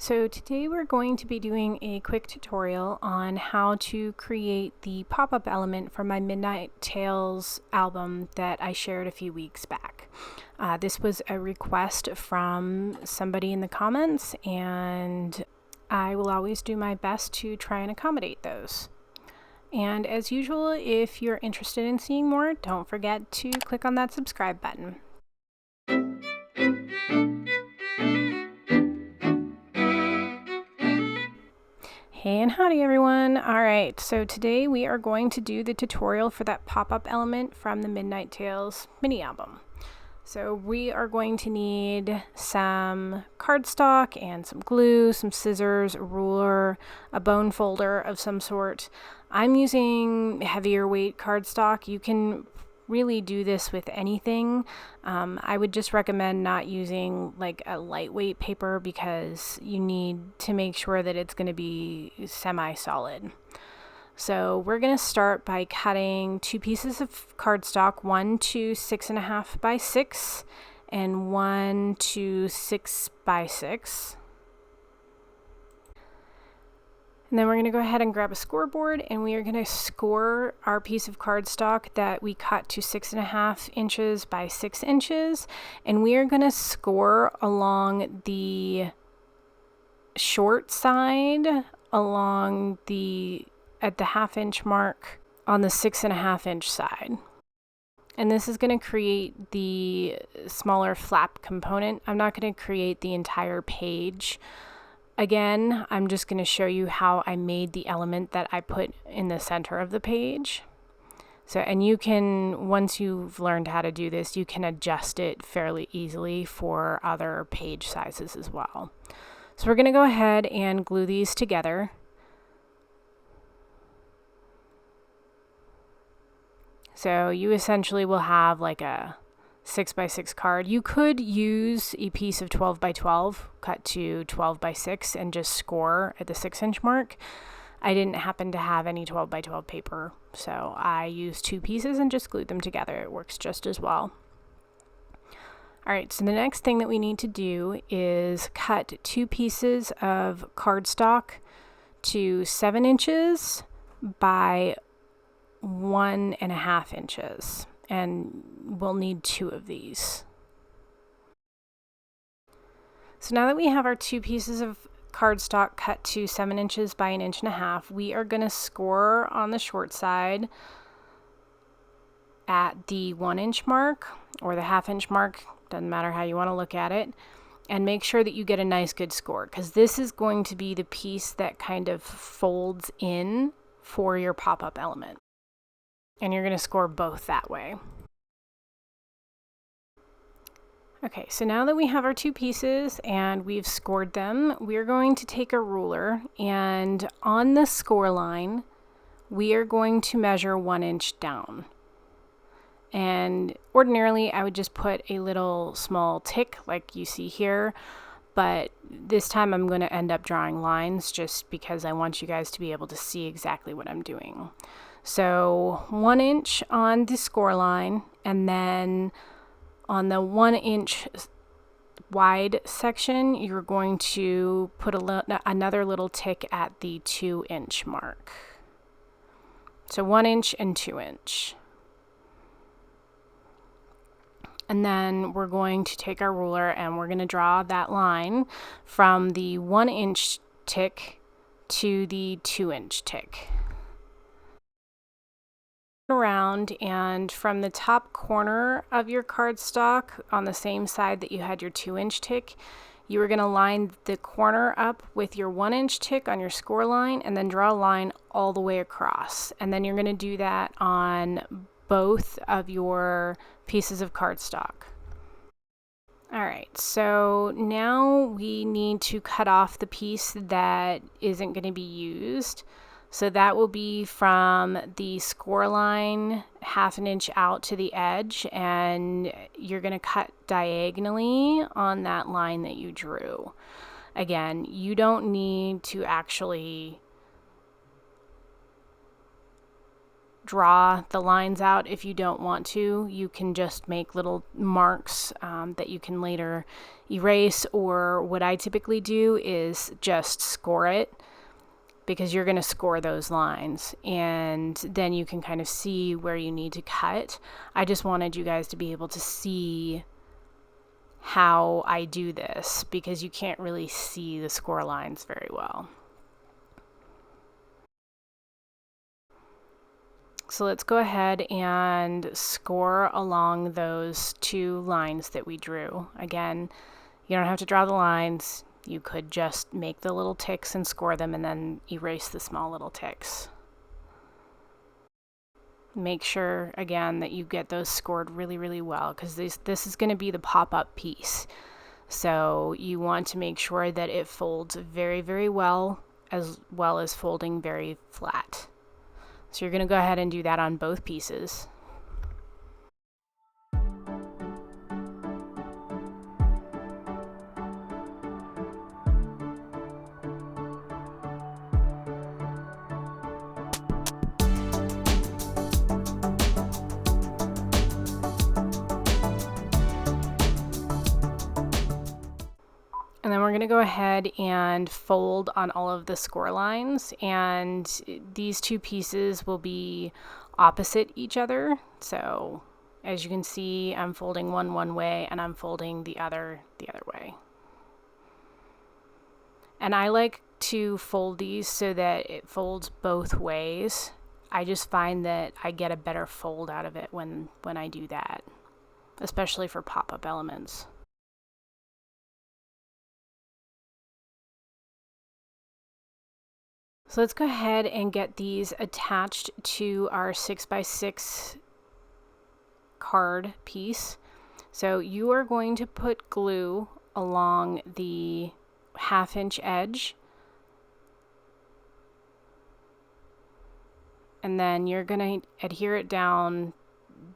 So today we're going to be doing a quick tutorial on how to create the pop-up element for my Midnight Tales album that I shared a few weeks back. This was a request from somebody in the comments, and I will always do my best to try and accommodate those. And as usual, if you're interested in seeing more, don't forget to click on that subscribe button. Hey and howdy everyone! Alright, so today we are going to do the tutorial for that pop-up element from the Midnight Tales mini album. So we are going to need some cardstock and some glue, some scissors, a ruler, a bone folder of some sort. I'm using heavier weight cardstock. You can really do this with anything. I would just recommend not using like a lightweight paper because you need to make sure that it's going to be semi-solid. So we're going to start by cutting two pieces of cardstock, one to 6.5 by 6 and one to 6 by 6. And then we're going to go ahead and grab a scoreboard, and we are going to score our piece of cardstock that we cut to 6.5 inches by 6 inches. And we are going to score along the short side, along at the 1/2 inch mark on the 6.5 inch side. And this is going to create the smaller flap component. I'm not going to create the entire page. Again, I'm just going to show you how I made the element that I put in the center of the page. So, and you can, once you've learned how to do this, you can adjust it fairly easily for other page sizes as well. So we're going to go ahead and glue these together. So you essentially will have like a 6 by 6 card. You could use a piece of 12 by 12 cut to 12 by 6 and just score at the 6 inch mark. I didn't happen to have any 12 by 12 paper, so I used two pieces and just glued them together. It works just as well. Alright, so the next thing that we need to do is cut two pieces of cardstock to 7 inches by 1.5 inches. And we'll need two of these. So now that we have our two pieces of cardstock cut to 7 inches by 1.5 inches, we are going to score on the short side at the 1 inch mark or the 1/2 inch mark, doesn't matter how you want to look at it, and make sure that you get a nice good score, because this is going to be the piece that kind of folds in for your pop-up element. And you're going to score both that way. Okay, so now that we have our two pieces and we've scored them, we're going to take a ruler, and on the score line, we are going to measure 1 inch down. And ordinarily, I would just put a little small tick like you see here, but this time I'm going to end up drawing lines just because I want you guys to be able to see exactly what I'm doing. So 1 inch on the score line, and then on the 1 inch wide section, you're going to put another little tick at the 2 inch mark. So 1 inch and 2 inch. And then we're going to take our ruler and we're going to draw that line from the 1 inch tick to the 2 inch tick. Around, and from the top corner of your cardstock on the same side that you had your 2 inch tick, you are going to line the corner up with your 1 inch tick on your score line, and then draw a line all the way across. And then you're going to do that on both of your pieces of cardstock. Alright, so now we need to cut off the piece that isn't going to be used. So that will be from the score line 1/2 inch out to the edge, and you're going to cut diagonally on that line that you drew. Again, you don't need to actually draw the lines out if you don't want to. You can just make little marks that you can later erase, or what I typically do is just score it, because you're going to score those lines and then you can kind of see where you need to cut. I just wanted you guys to be able to see how I do this, because you can't really see the score lines very well. So let's go ahead and score along those 2 lines that we drew. Again, you don't have to draw the lines. You could just make the little ticks and score them and then erase the small little ticks. Make sure, again, that you get those scored really, really well, because this is going to be the pop-up piece. So you want to make sure that it folds very, very well as folding very flat. So you're going to go ahead and do that on both pieces. And then we're going to go ahead and fold on all of the score lines, and these 2 pieces will be opposite each other. So as you can see, I'm folding one way and I'm folding the other way. And I like to fold these so that it folds both ways. I just find that I get a better fold out of it when I do that, especially for pop-up elements. So let's go ahead and get these attached to our 6x6 card piece. So you are going to put glue along the 1/2 inch edge, and then you're going to adhere it down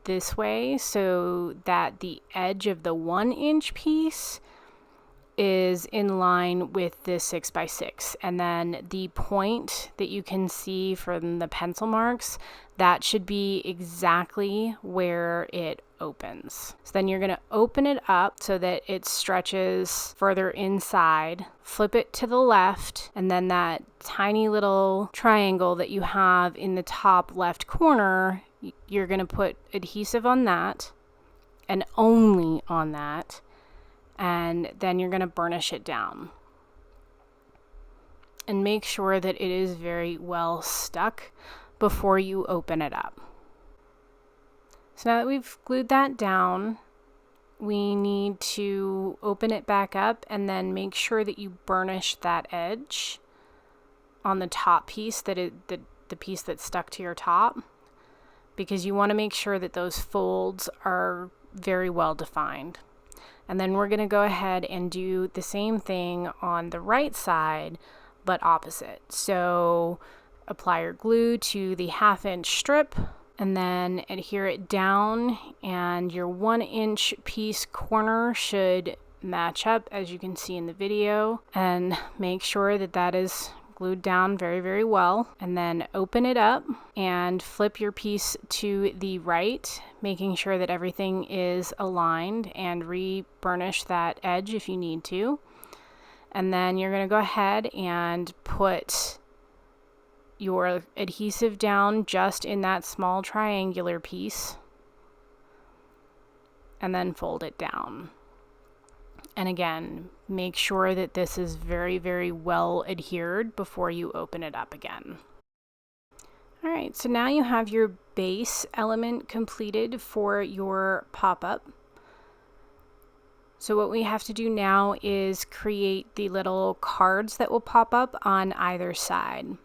this way so that the edge of the 1 inch piece is in line with the 6x6, and then the point that you can see from the pencil marks, that should be exactly where it opens. So then you're going to open it up so that it stretches further inside, flip it to the left, and then that tiny little triangle that you have in the top left corner, you're going to put adhesive on that and only on that. And then you're going to burnish it down. And make sure that it is very well stuck before you open it up. So now that we've glued that down, we need to open it back up and then make sure that you burnish that edge on the top piece, the piece that's stuck to your top, because you want to make sure that those folds are very well defined. And then we're going to go ahead and do the same thing on the right side, but opposite. So apply your glue to the 1/2 inch strip and then adhere it down, and your 1 inch piece corner should match up, as you can see in the video, and make sure that that is glued down very, very well. And then open it up and flip your piece to the right, making sure that everything is aligned, and re-burnish that edge if you need to. And then you're going to go ahead and put your adhesive down just in that small triangular piece, and then fold it down. And again, make sure that this is very, very well adhered before you open it up again. All right, so now you have your base element completed for your pop-up. So what we have to do now is create the little cards that will pop up on either side.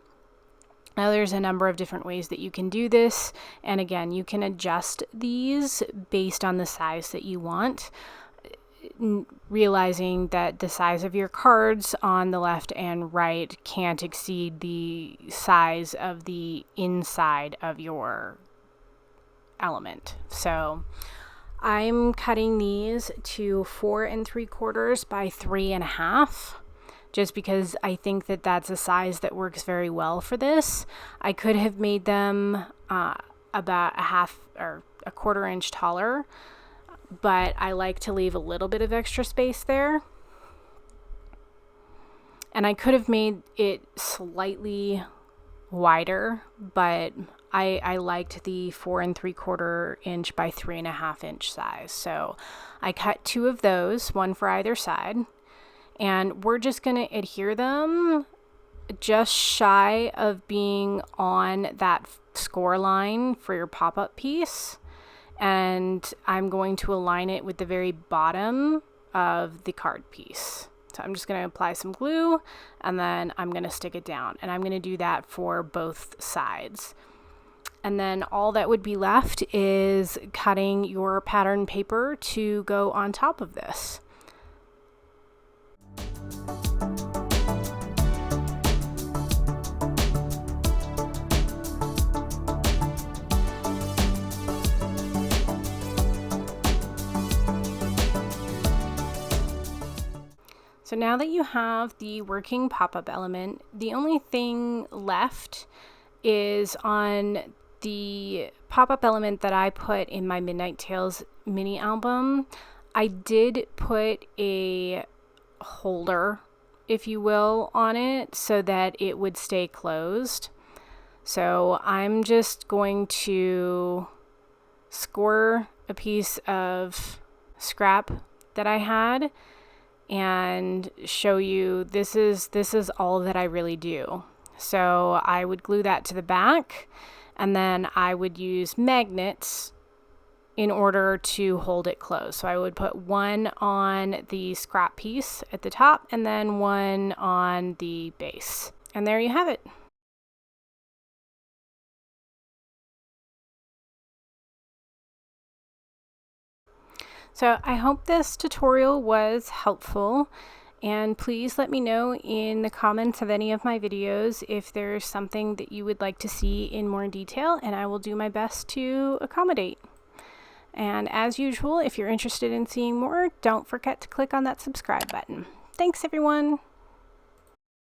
Now there's a number of different ways that you can do this, and again, you can adjust these based on the size that you want, realizing that the size of your cards on the left and right can't exceed the size of the inside of your element. So I'm cutting these to 4 3/4 by 3 1/2, just because I think that that's a size that works very well for this. I could have made them about a half or a quarter inch taller, but I like to leave a little bit of extra space there. And I could have made it slightly wider, but I liked the 4 3/4 inch by 3.5 inch size. So I cut 2 of those, one for either side, and we're just going to adhere them just shy of being on that score line for your pop-up piece. And I'm going to align it with the very bottom of the card piece. So I'm just going to apply some glue, and then I'm going to stick it down, and I'm going to do that for both sides. And then all that would be left is cutting your pattern paper to go on top of this. So now that you have the working pop-up element, the only thing left is on the pop-up element that I put in my Midnight Tales mini album. I did put a holder, if you will, on it so that it would stay closed. So I'm just going to score a piece of scrap that I had and show you this is all that I really do. So I would glue that to the back, and then I would use magnets in order to hold it closed. So I would put one on the scrap piece at the top and then one on the base. And there you have it. So I hope this tutorial was helpful, and please let me know in the comments of any of my videos if there's something that you would like to see in more detail, and I will do my best to accommodate. And as usual, if you're interested in seeing more, don't forget to click on that subscribe button. Thanks, everyone!